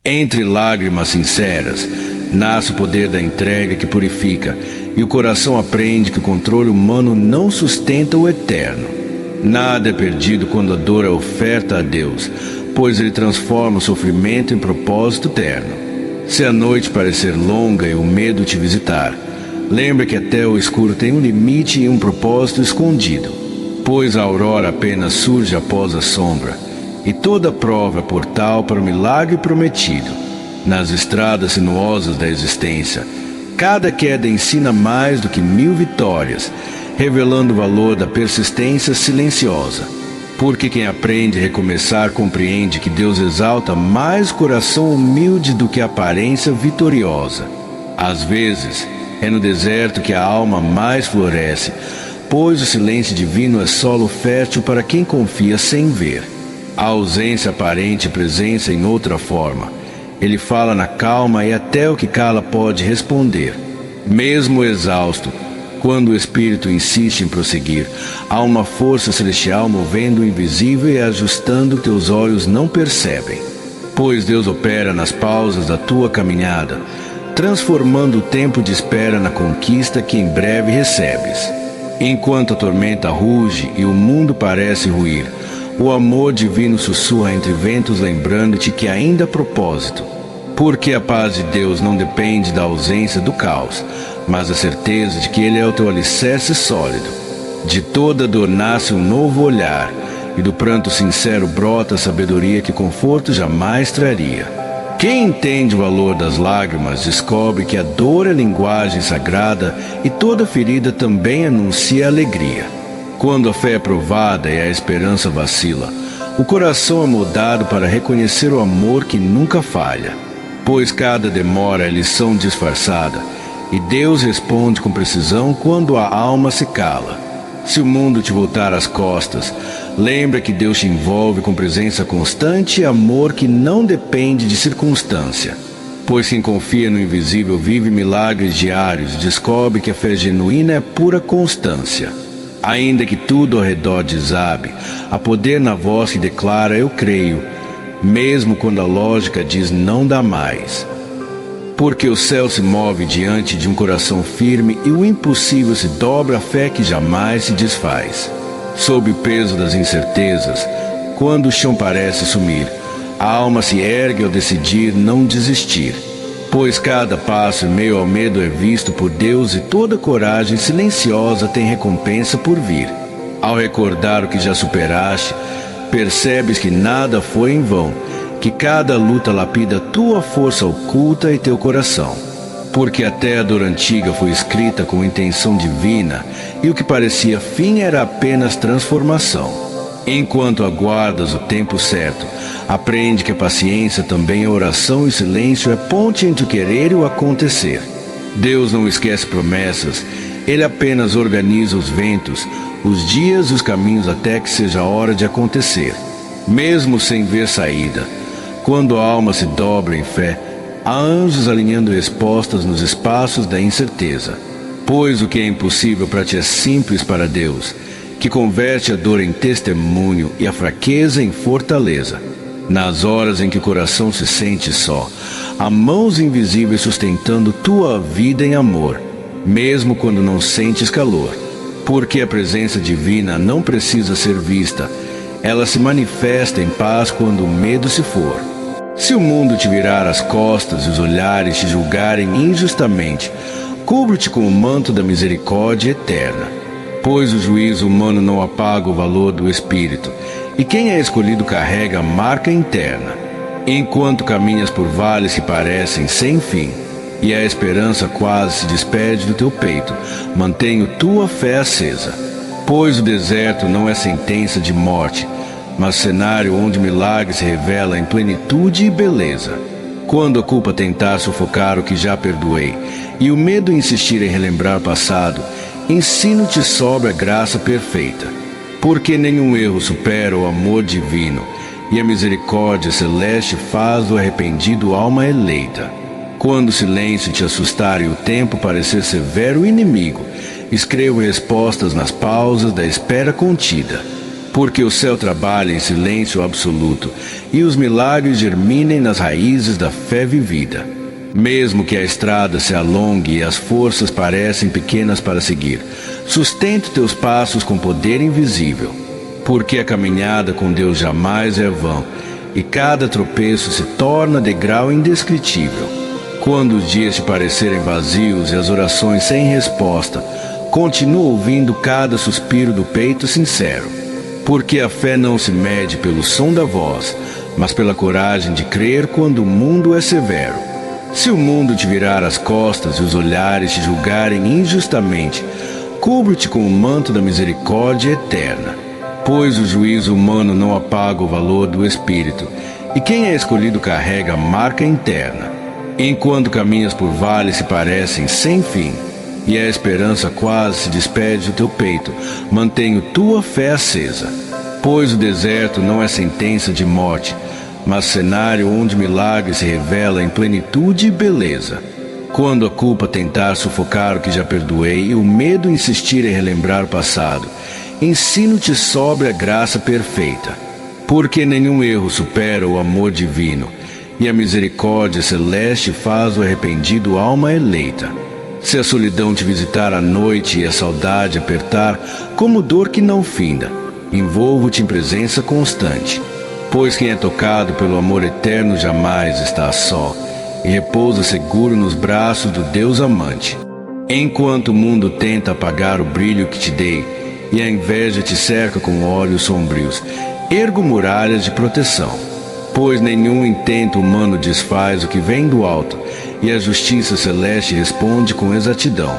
Entre lágrimas sinceras, nasce o poder da entrega que purifica, e o coração aprende que o controle humano não sustenta o eterno. Nada é perdido quando a dor é oferta a Deus, pois Ele transforma o sofrimento em propósito eterno. Se a noite parecer longa e o medo te visitar, lembra que até o escuro tem um limite e um propósito escondido, pois a aurora apenas surge após a sombra, e toda prova é portal para o milagre prometido. Nas estradas sinuosas da existência, cada queda ensina mais do que 1000 vitórias, revelando o valor da persistência silenciosa. Porque quem aprende a recomeçar compreende que Deus exalta mais o coração humilde do que a aparência vitoriosa. Às vezes, é no deserto que a alma mais floresce, pois o silêncio divino é solo fértil para quem confia sem ver. A ausência aparente e presença em outra forma. Ele fala na calma e até o que cala pode responder. Mesmo exausto, quando o Espírito insiste em prosseguir, há uma força celestial movendo o invisível e ajustando o que teus olhos não percebem. Pois Deus opera nas pausas da tua caminhada, transformando o tempo de espera na conquista que em breve recebes. Enquanto a tormenta ruge e o mundo parece ruir, o amor divino sussurra entre ventos lembrando-te que ainda há propósito. Porque a paz de Deus não depende da ausência do caos, mas da certeza de que Ele é o teu alicerce sólido. De toda dor nasce um novo olhar, e do pranto sincero brota a sabedoria que conforto jamais traria. Quem entende o valor das lágrimas descobre que a dor é linguagem sagrada e toda ferida também anuncia alegria. Quando a fé é provada e a esperança vacila, o coração é moldado para reconhecer o amor que nunca falha. Pois cada demora é lição disfarçada, e Deus responde com precisão quando a alma se cala. Se o mundo te voltar as costas, lembra que Deus te envolve com presença constante e amor que não depende de circunstância. Pois quem confia no invisível vive milagres diários e descobre que a fé genuína é pura constância. Ainda que tudo ao redor desabe, há poder na voz que declara eu creio, mesmo quando a lógica diz não dá mais. Porque o céu se move diante de um coração firme e o impossível se dobra à fé que jamais se desfaz. Sob o peso das incertezas, quando o chão parece sumir, a alma se ergue ao decidir não desistir. Pois cada passo em meio ao medo é visto por Deus e toda coragem silenciosa tem recompensa por vir. Ao recordar o que já superaste, percebes que nada foi em vão, que cada luta lapida tua força oculta e teu coração. Porque até a dor antiga foi escrita com intenção divina, e o que parecia fim era apenas transformação. Enquanto aguardas o tempo certo, aprende que a paciência também é oração e silêncio é ponte entre o querer e o acontecer. Deus não esquece promessas, Ele apenas organiza os ventos, os dias e os caminhos até que seja a hora de acontecer. Mesmo sem ver saída, quando a alma se dobra em fé, há anjos alinhando respostas nos espaços da incerteza. Pois o que é impossível para ti é simples para Deus, que converte a dor em testemunho e a fraqueza em fortaleza. Nas horas em que o coração se sente só, há mãos invisíveis sustentando tua vida em amor, mesmo quando não sentes calor. Porque a presença divina não precisa ser vista, ela se manifesta em paz quando o medo se for. Se o mundo te virar as costas e os olhares te julgarem injustamente, cubra-te com o manto da misericórdia eterna. Pois o juízo humano não apaga o valor do Espírito, e quem é escolhido carrega a marca interna. Enquanto caminhas por vales que parecem sem fim, e a esperança quase se despede do teu peito, mantenha tua fé acesa. Pois o deserto não é sentença de morte, mas cenário onde o milagre se revela em plenitude e beleza. Quando a culpa tentar sufocar o que já perdoei, e o medo insistir em relembrar passado, ensino-te sobre a graça perfeita. Porque nenhum erro supera o amor divino, e a misericórdia celeste faz do arrependido alma eleita. Quando o silêncio te assustar e o tempo parecer severo inimigo, escreva respostas nas pausas da espera contida. porque o céu trabalha em silêncio absoluto e os milagres germinem nas raízes da fé vivida. Mesmo que a estrada se alongue e as forças parecem pequenas para seguir, sustenta teus passos com poder invisível, porque a caminhada com Deus jamais é vã, e cada tropeço se torna degrau indescritível. Quando os dias te parecerem vazios e as orações sem resposta, continua ouvindo cada suspiro do peito sincero, porque a fé não se mede pelo som da voz, mas pela coragem de crer quando o mundo é severo. Se o mundo te virar as costas e os olhares te julgarem injustamente, cubra-te com o manto da misericórdia eterna, pois o juízo humano não apaga o valor do Espírito, e quem é escolhido carrega a marca interna. Enquanto caminhas por vales se parecem sem fim, e a esperança quase se despede do teu peito, mantenha tua fé acesa, pois o deserto não é sentença de morte, mas cenário onde milagre se revela em plenitude e beleza. Quando a culpa tentar sufocar o que já perdoei e o medo insistir em relembrar o passado, ensino-te sobre a graça perfeita, porque nenhum erro supera o amor divino, e a misericórdia celeste faz o arrependido alma eleita. Se a solidão te visitar à noite e a saudade apertar como dor que não finda, envolvo-te em presença constante, pois quem é tocado pelo amor eterno jamais está só, e repousa seguro nos braços do Deus amante. Enquanto o mundo tenta apagar o brilho que te dei, e a inveja te cerca com olhos sombrios, ergo muralhas de proteção, pois nenhum intento humano desfaz o que vem do alto, e a justiça celeste responde com exatidão.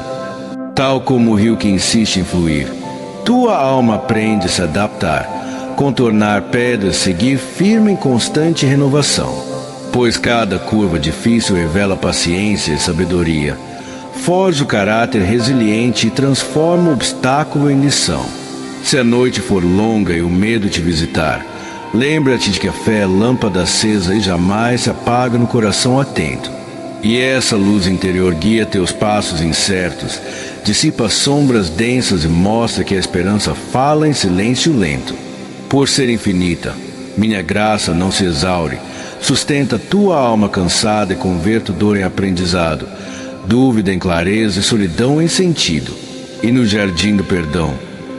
Tal como o rio que insiste em fluir, tua alma aprende a se adaptar, contornar pedras, seguir firme em constante renovação, pois cada curva difícil revela paciência e sabedoria, forja o caráter resiliente e transforma o obstáculo em lição. Se a noite for longa e o medo te visitar, lembra-te de que a fé é lâmpada acesa e jamais se apaga no coração atento. E essa luz interior guia teus passos incertos, dissipa sombras densas e mostra que a esperança fala em silêncio lento. Por ser infinita, minha graça não se exaure, sustenta tua alma cansada e converta dor em aprendizado, dúvida em clareza e solidão em sentido. E no jardim do perdão,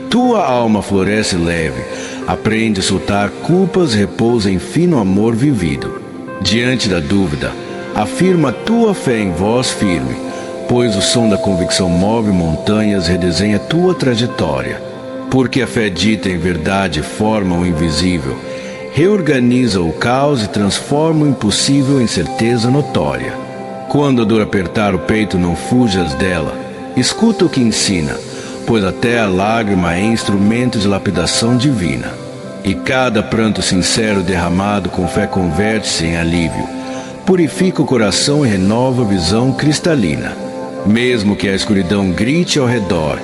tua alma floresce leve, aprende a soltar culpas e repousa em fino amor vivido. Diante da dúvida, afirma tua fé em voz firme, pois o som da convicção move montanhas e redesenha tua trajetória. Porque a fé dita em verdade forma o invisível, reorganiza o caos e transforma o impossível em certeza notória. Quando a dor apertar o peito, não fujas dela, escuta o que ensina, pois até a lágrima é instrumento de lapidação divina. E cada pranto sincero derramado com fé converte-se em alívio, purifica o coração e renova a visão cristalina. Mesmo que a escuridão grite ao redor,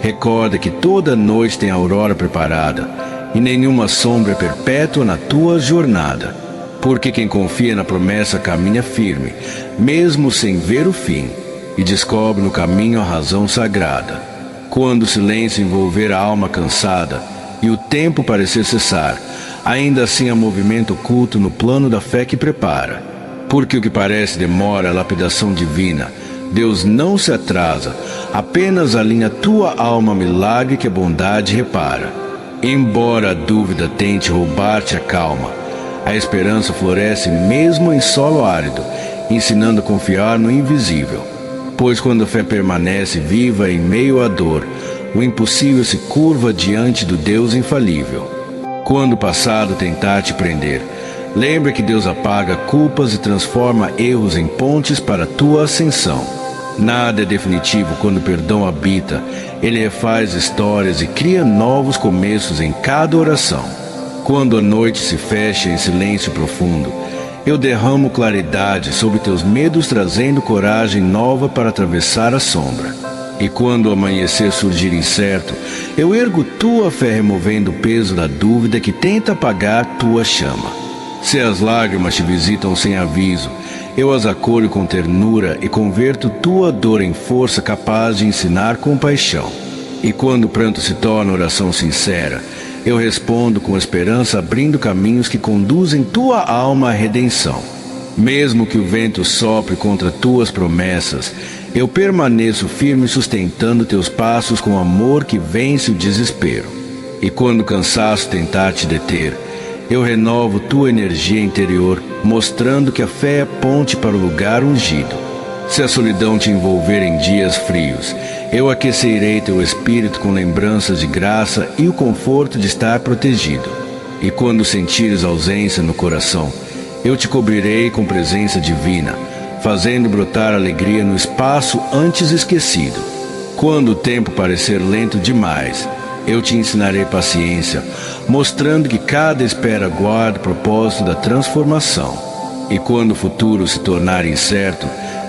recorda que toda noite tem aurora preparada, e nenhuma sombra é perpétua na tua jornada. Porque quem confia na promessa caminha firme, mesmo sem ver o fim, e descobre no caminho a razão sagrada. Quando o silêncio envolver a alma cansada, e o tempo parecer cessar, ainda assim há movimento oculto no plano da fé que prepara. Porque o que parece demora é a lapidação divina. Deus não se atrasa, apenas alinha tua alma a milagre que a bondade repara. Embora a dúvida tente roubar-te a calma, a esperança floresce mesmo em solo árido, ensinando a confiar no invisível. Pois quando a fé permanece viva em meio à dor, o impossível se curva diante do Deus infalível. Quando o passado tentar te prender, lembra que Deus apaga culpas e transforma erros em pontes para a tua ascensão. Nada é definitivo quando o perdão habita, ele refaz histórias e cria novos começos em cada oração. Quando a noite se fecha em silêncio profundo, eu derramo claridade sobre teus medos, trazendo coragem nova para atravessar a sombra. E quando o amanhecer surgir incerto, eu ergo tua fé, removendo o peso da dúvida que tenta apagar tua chama. Se as lágrimas te visitam sem aviso, eu as acolho com ternura e converto tua dor em força capaz de ensinar compaixão. E quando o pranto se torna oração sincera, eu respondo com esperança, abrindo caminhos que conduzem tua alma à redenção. Mesmo que o vento sopre contra tuas promessas, eu permaneço firme sustentando teus passos com amor que vence o desespero. E quando o cansaço tentar te deter, eu renovo tua energia interior, mostrando que a fé é ponte para o lugar ungido. Se a solidão te envolver em dias frios, eu aquecerei teu espírito com lembranças de graça e o conforto de estar protegido. E quando sentires ausência no coração, eu te cobrirei com presença divina, fazendo brotar alegria no espaço antes esquecido. Quando o tempo parecer lento demais, eu te ensinarei paciência, mostrando que cada espera guarda o propósito da transformação. E quando o futuro se tornar incerto,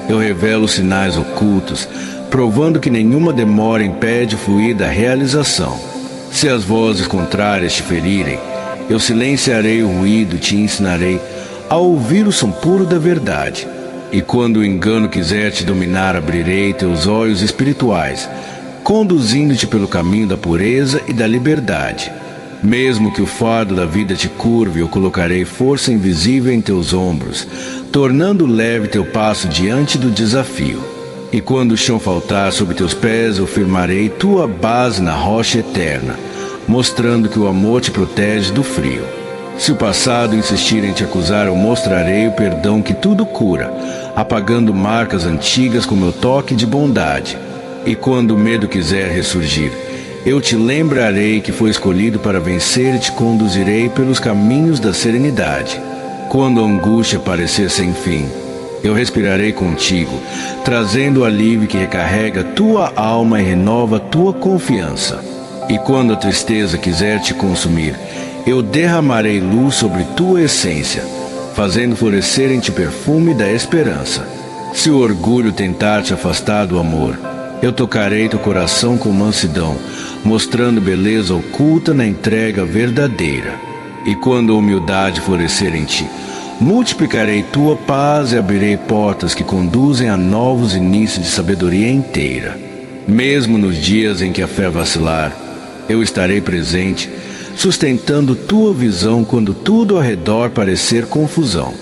eu revelo sinais ocultos, provando que nenhuma demora impede o fluir da realização. Se as vozes contrárias te ferirem, eu silenciarei o ruído e te ensinarei a ouvir o som puro da verdade. E quando o engano quiser te dominar, abrirei teus olhos espirituais, conduzindo-te pelo caminho da pureza e da liberdade. Mesmo que o fardo da vida te curve, eu colocarei força invisível em teus ombros, tornando leve teu passo diante do desafio. E quando o chão faltar sob teus pés, eu firmarei tua base na rocha eterna, mostrando que o amor te protege do frio. Se o passado insistir em te acusar, eu mostrarei o perdão que tudo cura, apagando marcas antigas com meu toque de bondade. E quando o medo quiser ressurgir, eu te lembrarei que foi escolhido para vencer e te conduzirei pelos caminhos da serenidade. Quando a angústia parecer sem fim, eu respirarei contigo, trazendo o alívio que recarrega tua alma e renova tua confiança. E quando a tristeza quiser te consumir, eu derramarei luz sobre tua essência, fazendo florescer em ti perfume da esperança. Se o orgulho tentar te afastar do amor, eu tocarei teu coração com mansidão, mostrando beleza oculta na entrega verdadeira. E quando a humildade florescer em ti, multiplicarei tua paz e abrirei portas que conduzem a novos inícios de sabedoria inteira. Mesmo nos dias em que a fé vacilar, eu estarei presente, sustentando tua visão quando tudo ao redor parecer confusão.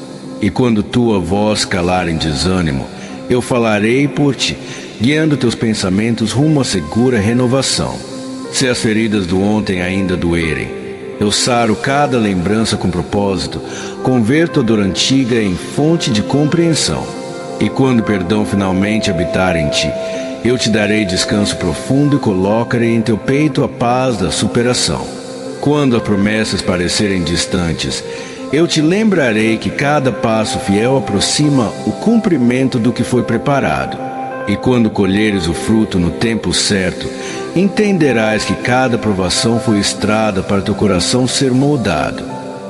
E quando tua voz calar em desânimo, eu falarei por ti, guiando teus pensamentos rumo à segura renovação. Se as feridas do ontem ainda doerem, eu saro cada lembrança com propósito, converto a dor antiga em fonte de compreensão. E quando o perdão finalmente habitar em ti, eu te darei descanso profundo e colocarei em teu peito a paz da superação. Quando as promessas parecerem distantes, eu te lembrarei que cada passo fiel aproxima o cumprimento do que foi preparado. E quando colheres o fruto no tempo certo, entenderás que cada provação foi estrada para teu coração ser moldado.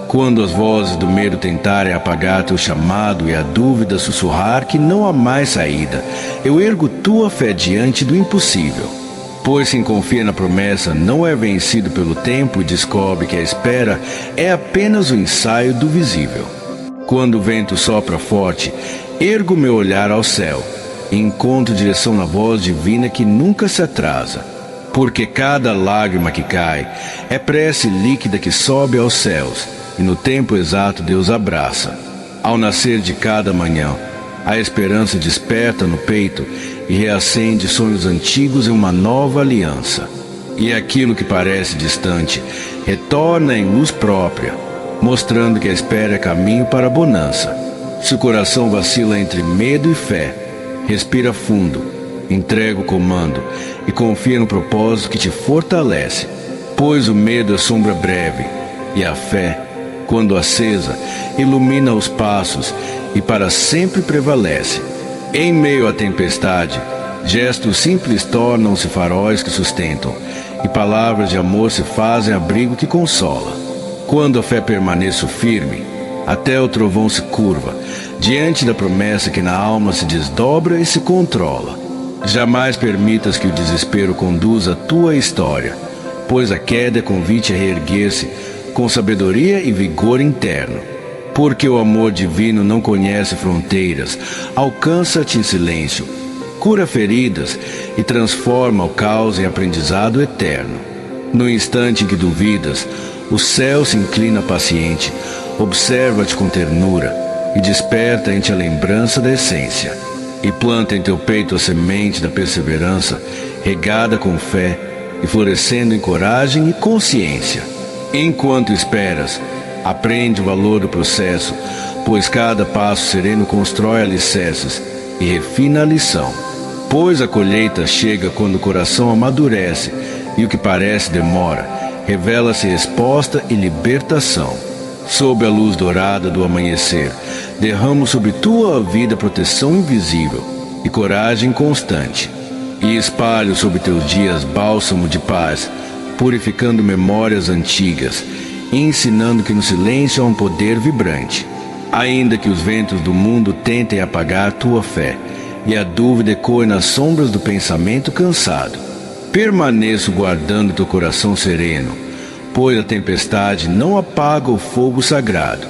Quando as vozes do medo tentarem apagar teu chamado e a dúvida sussurrar que não há mais saída, eu ergo tua fé diante do impossível. Pois quem confia na promessa não é vencido pelo tempo e descobre que a espera é apenas o ensaio do visível. Quando o vento sopra forte, ergo meu olhar ao céu e encontro direção na voz divina que nunca se atrasa. Porque cada lágrima que cai é prece líquida que sobe aos céus, e no tempo exato Deus abraça. Ao nascer de cada manhã, a esperança desperta no peito e reacende sonhos antigos em uma nova aliança. E aquilo que parece distante retorna em luz própria, mostrando que a espera é caminho para a bonança. Se o coração vacila entre medo e fé, respira fundo, entrega o comando e confia no propósito que te fortalece. Pois o medo é sombra breve e a fé, quando acesa, ilumina os passos e para sempre prevalece. Em meio à tempestade, gestos simples tornam-se faróis que sustentam, e palavras de amor se fazem abrigo que consola. Quando a fé permaneça firme, até o trovão se curva, diante da promessa que na alma se desdobra e se controla. Jamais permitas que o desespero conduza a tua história, pois a queda é convite a reerguer-se com sabedoria e vigor interno. Porque o amor divino não conhece fronteiras, alcança-te em silêncio, cura feridas e transforma o caos em aprendizado eterno. No instante em que duvidas, o céu se inclina paciente, observa-te com ternura e desperta em ti a lembrança da essência, e planta em teu peito a semente da perseverança, regada com fé e florescendo em coragem e consciência. Enquanto esperas, aprende o valor do processo, pois cada passo sereno constrói alicerces e refina a lição. Pois a colheita chega quando o coração amadurece e o que parece demora, revela-se resposta e libertação. Sob a luz dourada do amanhecer, derramo sobre tua vida proteção invisível e coragem constante. E espalho sobre teus dias bálsamo de paz, purificando memórias antigas e ensinando que no silêncio há um poder vibrante. Ainda que os ventos do mundo tentem apagar tua fé e a dúvida ecoe nas sombras do pensamento cansado, permaneço guardando teu coração sereno, pois a tempestade não apaga o fogo sagrado.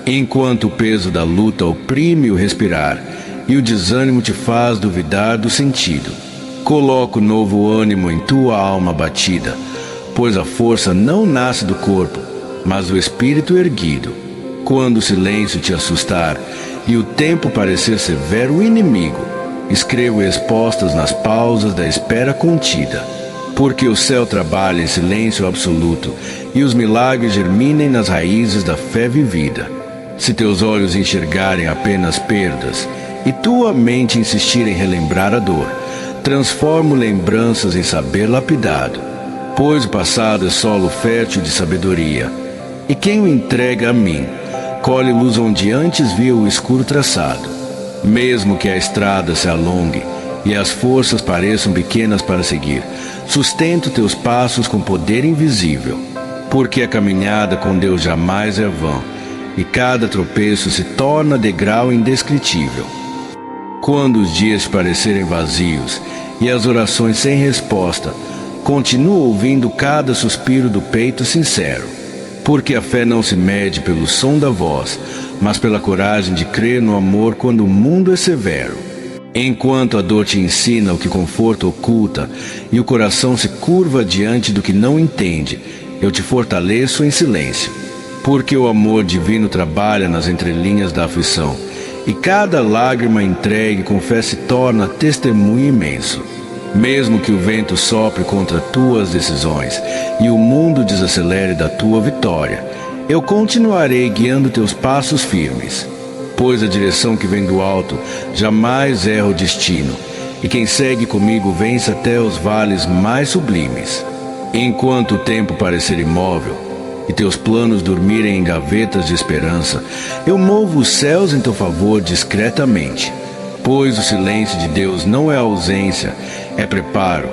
Enquanto o peso da luta oprime o respirar e o desânimo te faz duvidar do sentido, coloco novo ânimo em tua alma abatida, pois a força não nasce do corpo, mas do espírito erguido. Quando o silêncio te assustar e o tempo parecer severo inimigo, escrevo respostas nas pausas da espera contida, porque o céu trabalha em silêncio absoluto e os milagres germinem nas raízes da fé vivida. Se teus olhos enxergarem apenas perdas e tua mente insistir em relembrar a dor, transformo lembranças em saber lapidado, pois o passado é solo fértil de sabedoria, e quem o entrega a mim colhe luz onde antes via o escuro traçado. Mesmo que a estrada se alongue e as forças pareçam pequenas para seguir, sustento teus passos com poder invisível, porque a caminhada com Deus jamais é vã, e cada tropeço se torna degrau indescritível. Quando os dias te parecerem vazios e as orações sem resposta, continua ouvindo cada suspiro do peito sincero, porque a fé não se mede pelo som da voz, mas pela coragem de crer no amor quando o mundo é severo. Enquanto a dor te ensina o que conforto oculta e o coração se curva diante do que não entende, eu te fortaleço em silêncio, porque o amor divino trabalha nas entrelinhas da aflição, e cada lágrima entregue com fé se torna testemunho imenso. Mesmo que o vento sopre contra tuas decisões e o mundo desacelere da tua vitória, eu continuarei guiando teus passos firmes, pois a direção que vem do alto jamais erra o destino, e quem segue comigo vence até os vales mais sublimes. Enquanto o tempo parecer imóvel e teus planos dormirem em gavetas de esperança, eu movo os céus em teu favor discretamente, pois o silêncio de Deus não é ausência, é preparo,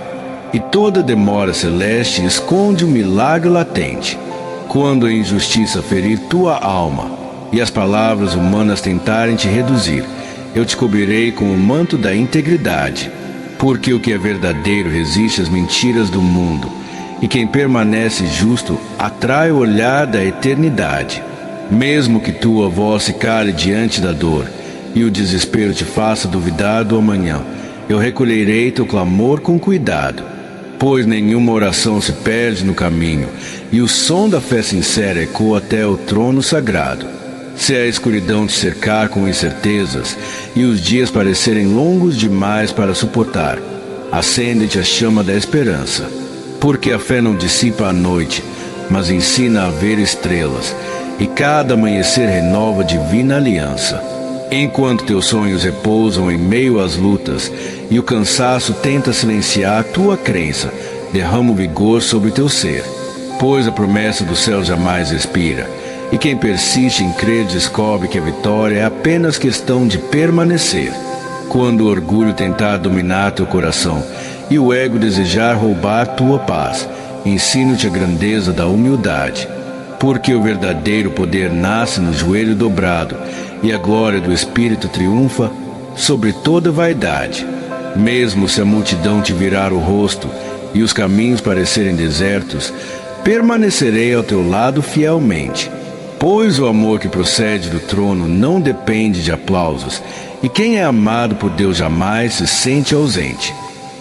e toda demora celeste esconde um milagre latente. Quando a injustiça ferir tua alma e as palavras humanas tentarem te reduzir, eu te cobrirei com o manto da integridade, porque o que é verdadeiro resiste às mentiras do mundo, e quem permanece justo atrai o olhar da eternidade. Mesmo que tua voz se cale diante da dor e o desespero te faça duvidar do amanhã, eu recolherei teu clamor com cuidado, pois nenhuma oração se perde no caminho, e o som da fé sincera ecoa até o trono sagrado. Se a escuridão te cercar com incertezas e os dias parecerem longos demais para suportar, acende-te a chama da esperança, porque a fé não dissipa a noite, mas ensina a ver estrelas, e cada amanhecer renova a divina aliança. Enquanto teus sonhos repousam em meio às lutas e o cansaço tenta silenciar tua crença, derrama o vigor sobre teu ser, pois a promessa do céu jamais expira, e quem persiste em crer descobre que a vitória é apenas questão de permanecer. Quando o orgulho tentar dominar teu coração e o ego desejar roubar tua paz, ensino-te a grandeza da humildade, porque o verdadeiro poder nasce no joelho dobrado, e a glória do Espírito triunfa sobre toda vaidade. Mesmo se a multidão te virar o rosto e os caminhos parecerem desertos, permanecerei ao teu lado fielmente, pois o amor que procede do trono não depende de aplausos, e quem é amado por Deus jamais se sente ausente.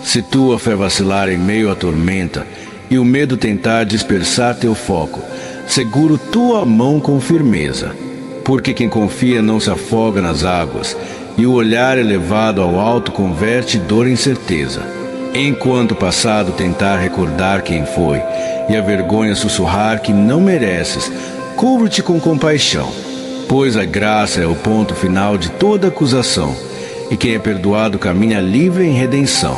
Se tua fé vacilar em meio à tormenta e o medo tentar dispersar teu foco, seguro tua mão com firmeza. Porque quem confia não se afoga nas águas, e o olhar elevado ao alto converte dor em certeza. Enquanto o passado tentar recordar quem foi, e a vergonha sussurrar que não mereces, cubra-te com compaixão, pois a graça é o ponto final de toda acusação, e quem é perdoado caminha livre em redenção.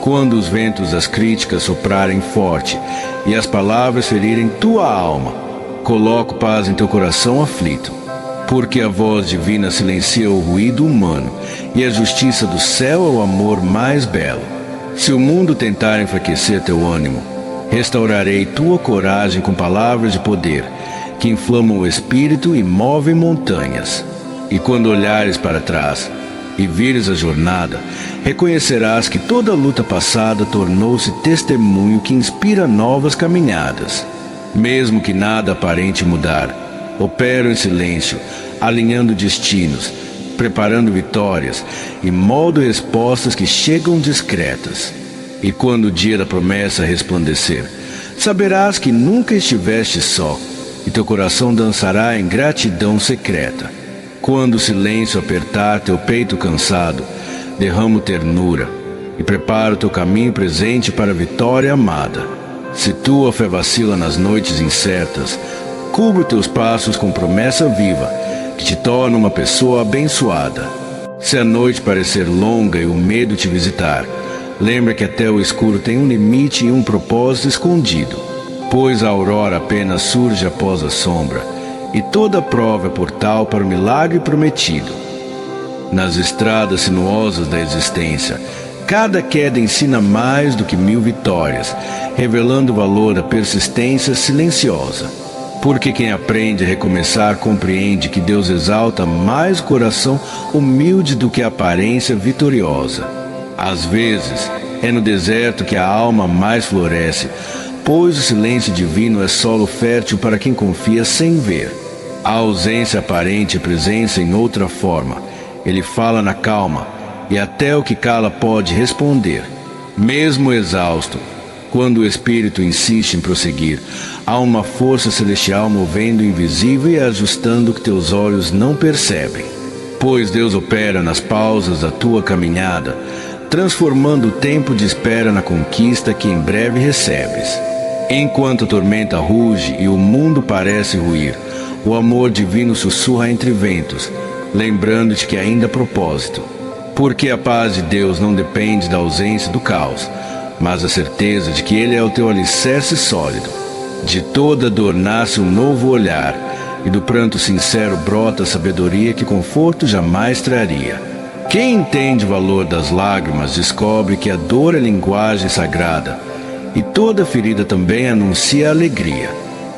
Quando os ventos das críticas soprarem forte, e as palavras ferirem tua alma, coloco paz em teu coração aflito, porque a voz divina silencia o ruído humano, e a justiça do céu é o amor mais belo. Se o mundo tentar enfraquecer teu ânimo, restaurarei tua coragem com palavras de poder, que inflamam o espírito e movem montanhas. E quando olhares para trás e vires a jornada, reconhecerás que toda a luta passada tornou-se testemunho que inspira novas caminhadas. Mesmo que nada aparente mudar, opero em silêncio, alinhando destinos, preparando vitórias e moldo respostas que chegam discretas. E quando o dia da promessa resplandecer, saberás que nunca estiveste só, e teu coração dançará em gratidão secreta. Quando o silêncio apertar teu peito cansado, derramo ternura e preparo teu caminho presente para a vitória amada. Se tua fé vacila nas noites incertas, cubro teus passos com promessa viva, que te torna uma pessoa abençoada. Se a noite parecer longa e o medo te visitar, lembra que até o escuro tem um limite e um propósito escondido, pois a aurora apenas surge após a sombra, e toda prova é portal para o milagre prometido. Nas estradas sinuosas da existência, cada queda ensina mais do que 1000 vitórias, revelando o valor da persistência silenciosa. Porque quem aprende a recomeçar compreende que Deus exalta mais o coração humilde do que a aparência vitoriosa. Às vezes, é no deserto que a alma mais floresce, pois o silêncio divino é solo fértil para quem confia sem ver. A ausência aparente é presença em outra forma. Ele fala na calma, e até o que cala pode responder. Mesmo exausto, quando o espírito insiste em prosseguir, há uma força celestial movendo o invisível e ajustando o que teus olhos não percebem. Pois Deus opera nas pausas da tua caminhada, transformando o tempo de espera na conquista que em breve recebes. Enquanto a tormenta ruge e o mundo parece ruir, o amor divino sussurra entre ventos, lembrando-te que ainda há propósito. Porque a paz de Deus não depende da ausência do caos, mas a certeza de que Ele é o teu alicerce sólido. De toda dor nasce um novo olhar, e do pranto sincero brota a sabedoria que conforto jamais traria. Quem entende o valor das lágrimas descobre que a dor é linguagem sagrada, e toda ferida também anuncia a alegria.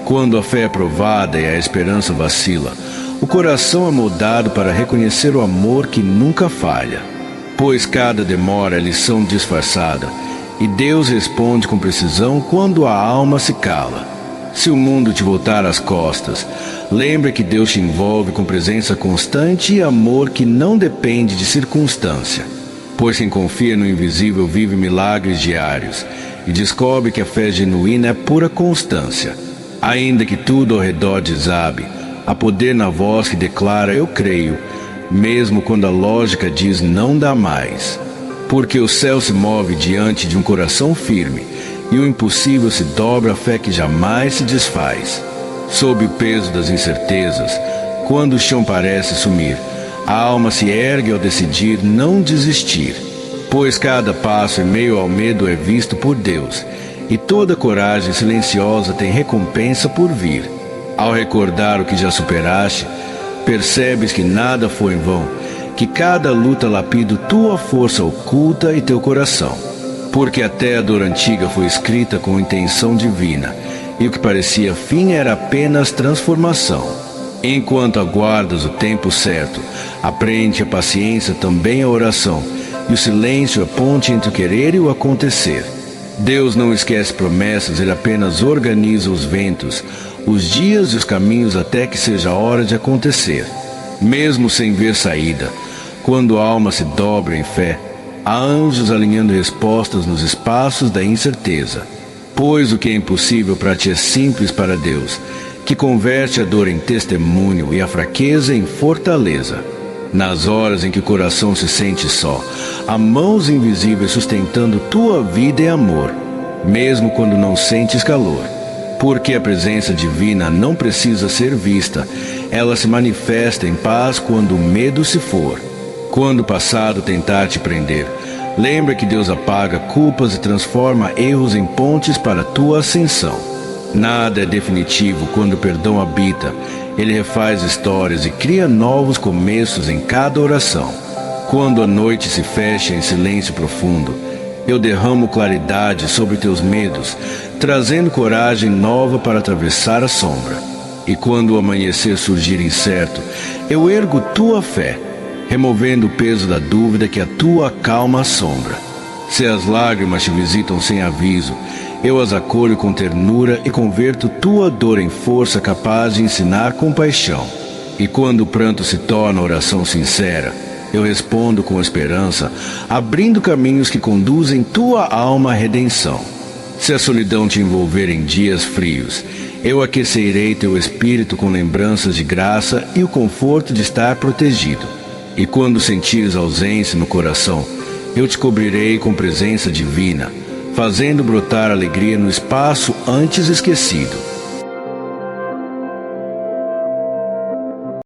Quando a fé é provada e a esperança vacila, o coração é moldado para reconhecer o amor que nunca falha. Pois cada demora é lição disfarçada, e Deus responde com precisão quando a alma se cala. Se o mundo te voltar as costas, lembre que Deus te envolve com presença constante e amor que não depende de circunstância. Pois quem confia no invisível vive milagres diários e descobre que a fé genuína é pura constância. Ainda que tudo ao redor desabe, há poder na voz que declara eu creio, mesmo quando a lógica diz não dá mais. Porque o céu se move diante de um coração firme, e o impossível se dobra à fé que jamais se desfaz. Sob o peso das incertezas, quando o chão parece sumir, a alma se ergue ao decidir não desistir. Pois cada passo em meio ao medo é visto por Deus, e toda coragem silenciosa tem recompensa por vir. Ao recordar o que já superaste, percebes que nada foi em vão, que cada luta lapida tua força oculta e teu coração. Porque até a dor antiga foi escrita com intenção divina, e o que parecia fim era apenas transformação. Enquanto aguardas o tempo certo, aprende a paciência também a oração, e o silêncio é ponte entre o querer e o acontecer. Deus não esquece promessas, Ele apenas organiza os ventos, os dias e os caminhos até que seja a hora de acontecer. Mesmo sem ver saída, quando a alma se dobra em fé, há anjos alinhando respostas nos espaços da incerteza. Pois o que é impossível para ti é simples para Deus, que converte a dor em testemunho e a fraqueza em fortaleza. Nas horas em que o coração se sente só, há mãos invisíveis sustentando tua vida e amor, mesmo quando não sentes calor. Porque a presença divina não precisa ser vista, ela se manifesta em paz quando o medo se for. Quando o passado tentar te prender, lembra que Deus apaga culpas e transforma erros em pontes para a tua ascensão. Nada é definitivo quando o perdão habita. Ele refaz histórias e cria novos começos em cada oração. Quando a noite se fecha em silêncio profundo, eu derramo claridade sobre teus medos, trazendo coragem nova para atravessar a sombra. E quando o amanhecer surgir incerto, eu ergo tua fé, removendo o peso da dúvida que a tua calma assombra. Se as lágrimas te visitam sem aviso, eu as acolho com ternura e converto tua dor em força capaz de ensinar compaixão. E quando o pranto se torna oração sincera, eu respondo com esperança, abrindo caminhos que conduzem tua alma à redenção. Se a solidão te envolver em dias frios, eu aquecerei teu espírito com lembranças de graça e o conforto de estar protegido. E quando sentires ausência no coração, eu te cobrirei com presença divina, fazendo brotar alegria no espaço antes esquecido.